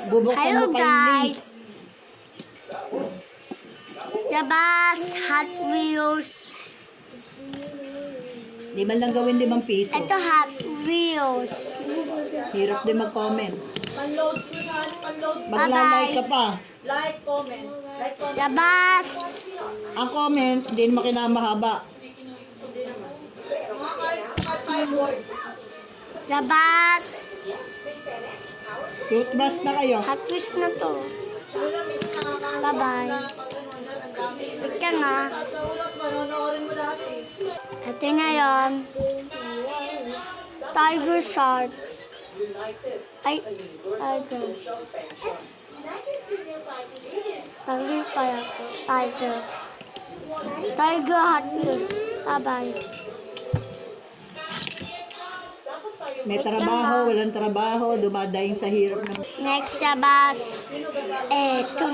Bubuksan Hello mo pa yung link. guys! Labas, Hot Wheels. Di man lang gawin 5 piso. Ito Hot Wheels. Hirap din mag-comment. Pan-load mo sa ano, pan-load. Magla-like ka pa. Like, comment. Like, comment. Labas. Ang comment, hindi naman kailangan mahaba. Mga kahit 5 words. Labas. Toothbrush na kayo. Hot Wheels na to. Wala, minsan nakakaano. Bye-bye. Ang dami. Wait ka na. Sa ulas, manonoorin mo lahat eh. Ito na yun. Tiger Shark. Ay, tiger. Tiger pala to. Tiger. Tiger Hot Wheels. Bye-bye. May trabaho, walang trabaho, dumadaing sa hirap ng... Next labas. Eto.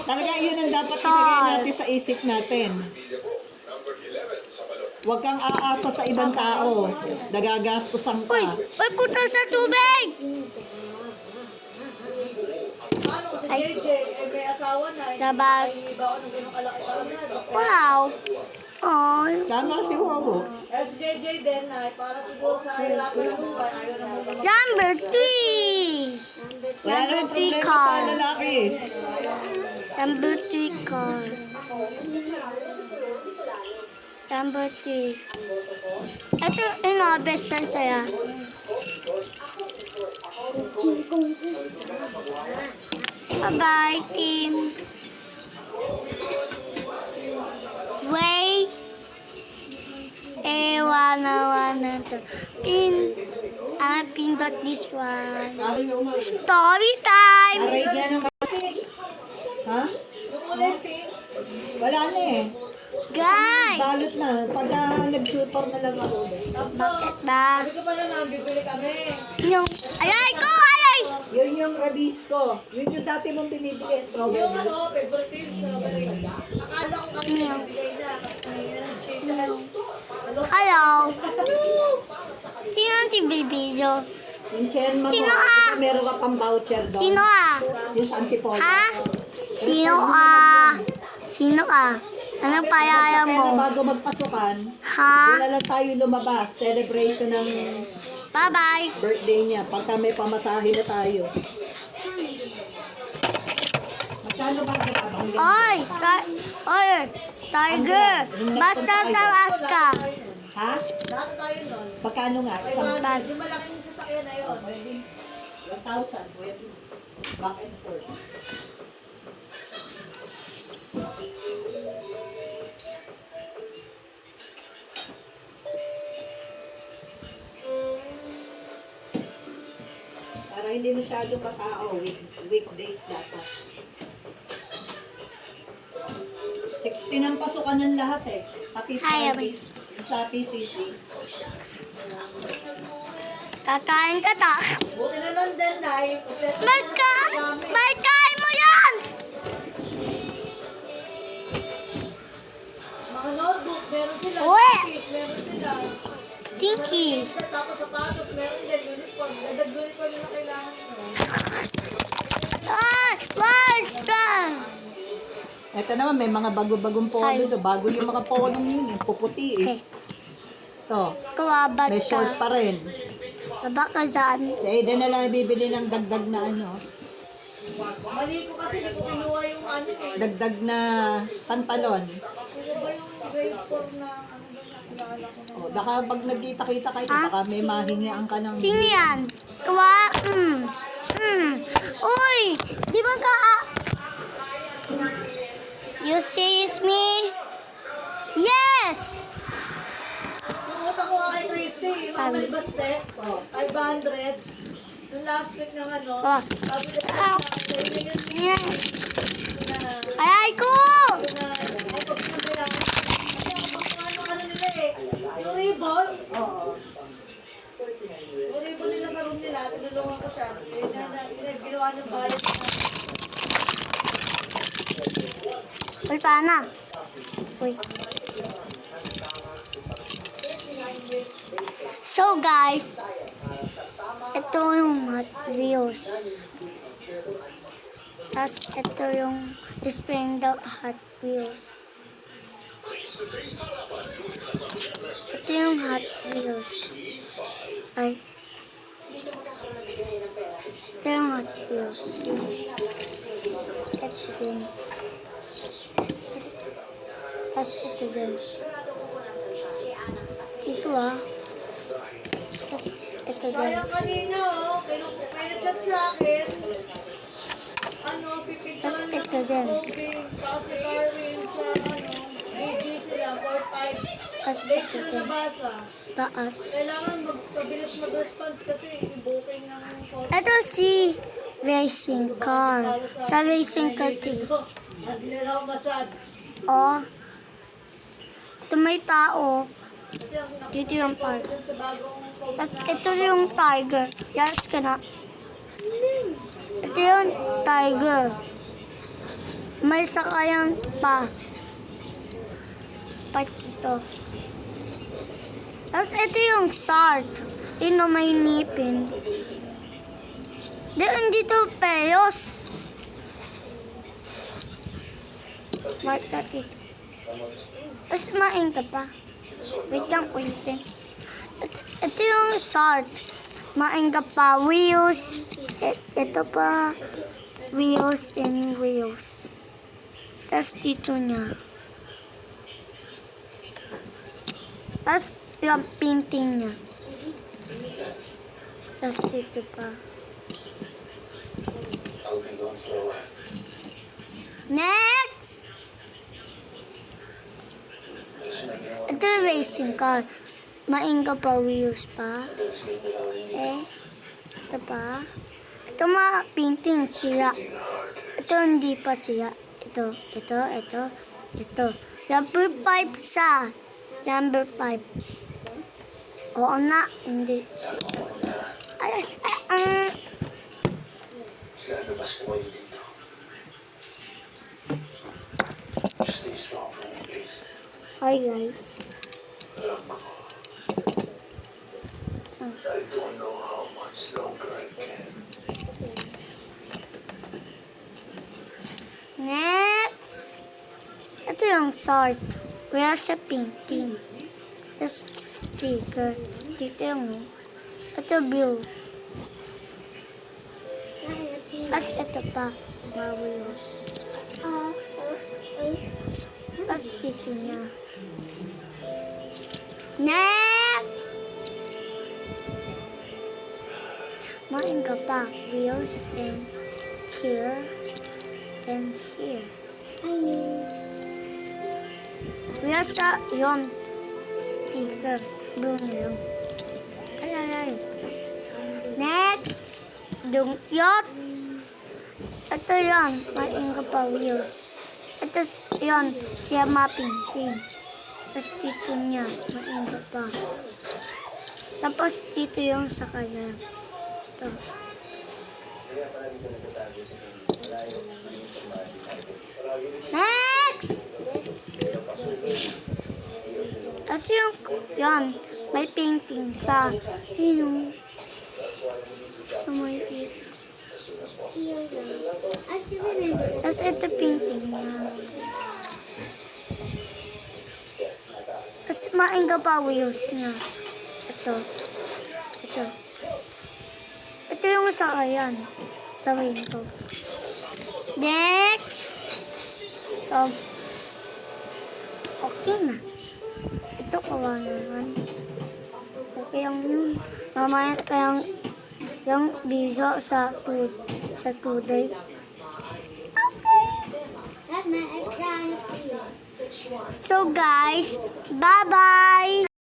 Talaga yun ang dapat ilagay natin sa isip natin. Huwag kang aasa sa ibang tao. Nagagastosan ka. Uy! Uy, puta sa tubig! Ano, si Ay. JJ, eh, may asawa na. Labas. Iba ako nung ganun kalaki taon na. Wow! Ay. Tama si Wawo. Eh, si JJ din ay para siguro sa hirapan ng buhay. Ayaw na muna mag- Number 3! Wala Number naman 3 problema sa car. lalaki. Number 3 car. Number 3. Ito, best friend saya. Bye-bye, team. Wait. Wanna to pindot this one. Story time. Aray na naman. Ha? Yung ulit, eh. Wala na eh. Guys. Balot na. Pagka nag-tutor na lang ako. Bakit ba? Sabi ko pa na bibili kami. Yung, ayay ko, ayay! Yun yung rabies ko. Yun yung dati mong binibigay. Yung Strawberry. ano, favorite things. Akala ko kami bibigay na. Kasi nag-change na. Hello. Sino ang tibibidyo? Yung chairman mo. Sino kasi meron ka pang voucher doon. Sino ah? Yung sa Antipolo. Ha? Sino ah? Sino ah? Anong payaya Pero mo? bago magpasukan, Ha? wala lang tayo lumabas. Celebration ng Bye-bye. birthday niya. Pagka may pamasahe na tayo. Magkano ba ang grabang? Oy! Oy! Tiger! Basta taas ka. Ha? Lahat tayo nun. Pagkano nga? Isang Yung malaking sasakyan na yun. 1,000. Pwede. Back and forth. Para hindi masyadong matao, weekdays dapat. 16 ang pasukan ng lahat eh. Pati Hi, Friday. Sa PCC. Kakain ka ta. Buti na lang din, Nay. Markain mo yan! Mga notebooks, meron sila. Uwe! Keys, meron sila. Stinky. Tapos sapatos, meron din. Uniform. Dadag uniform yung kailangan nyo. Ah! What's that? Ito naman, may mga bago-bagong polo Saan? to. Bago yung mga polo yun eh. Puputi eh. Okay. Ito, Kawabat may short ka. pa rin. Baba ka dyan. Si Aiden na lang bibili ng dagdag na ano. Mali ko kasi, hindi ko kinuha yung ano eh. Dagdag na pantalon. Sino ba yung grade 4 na ano ba nakilala ko na? O, baka pag nagkita-kita kayo, Ha? baka may mahingian ka ng... Sino yan? Uy! Di ba ka... You serious me? Yes! Yung utak ko kay Christy, yung Mama Baste, 500. Yung last week ng ano, Oh. sabi nila Ah. sa yun Yan. na, Ayay ko! ay pag sinabi lang, kasi ang ano nila eh, yung ribbon, yung ribbon nila sa room nila, tinulungan ko siya, ginawa ng bayad na. Uy, paano? Uy. So guys, ito Ito yung Hot Wheels. Tapos ito yung displaying the Hot Wheels. Ito yung Hot Wheels. Ay. Ito yung Hot Wheels. Ito din. Tapos ito din. Dito Tapos ito din. Kaya kanina, may nag-chat sa akin. Pipicturean Ito ng din. Kobe. Kasi Carwin sa, BG sila, 4-5. Tapos Late ito na din. nabasa. Taas. Kailangan magpabilis mag-response kasi i-booking ng photo. Ito si racing car. Sa racing car Naisip din. ko, hindi na lang masad. Oh. Ito may tao. Kasi ang Dito yung park. dun sa bagong post Tapos na ito yung tiger. Yes ka na. Ito yung tiger. May sakayan pa. Part ito. Tapos ito yung shark. Ino may ngipin. Doon dito peyos. Mark that it. Tapos main ka pa. Wait lang, ulitin. Ito yung shark. Main ka pa. Wheels. Ito pa. Wheels and wheels. Tapos dito niya. Tapos yung painting niya. Tapos dito pa. Next! Ito yung racing car. Mainga pa wheels pa. Ito pa. Ito mga painting sila. Ito hindi pa sila. Ito. Number 5 sa. Number 5. Oo na, hindi siya. Sorry guys. Next. Ito yung salt. Where sa painting? This sticker. Dito yung ito blue. Tapos ito pa. Marvelous. Tapos dito niya. Next! Main ka pa. Wheels and here and here. Wheels sa yung sticker. Blue na yung. Ay. Next! Yacht! Ito yun. Main ka pa wheels. Ito yun. Siya mapinting. Tapos dito niya. Main ka pa. Tapos dito yung sa kanya. Ito. Next! Ito yung yan. May painting sa sa may dito. Tapos ito painting niya. Tapos maingga pa wheels niya. Ito. Ito. Ito yung sakayan. Sa window. Next! So, okay na. Ito kawa naman. Okay ang yun. Mamaya kayang yung biso sa today. So guys, bye-bye!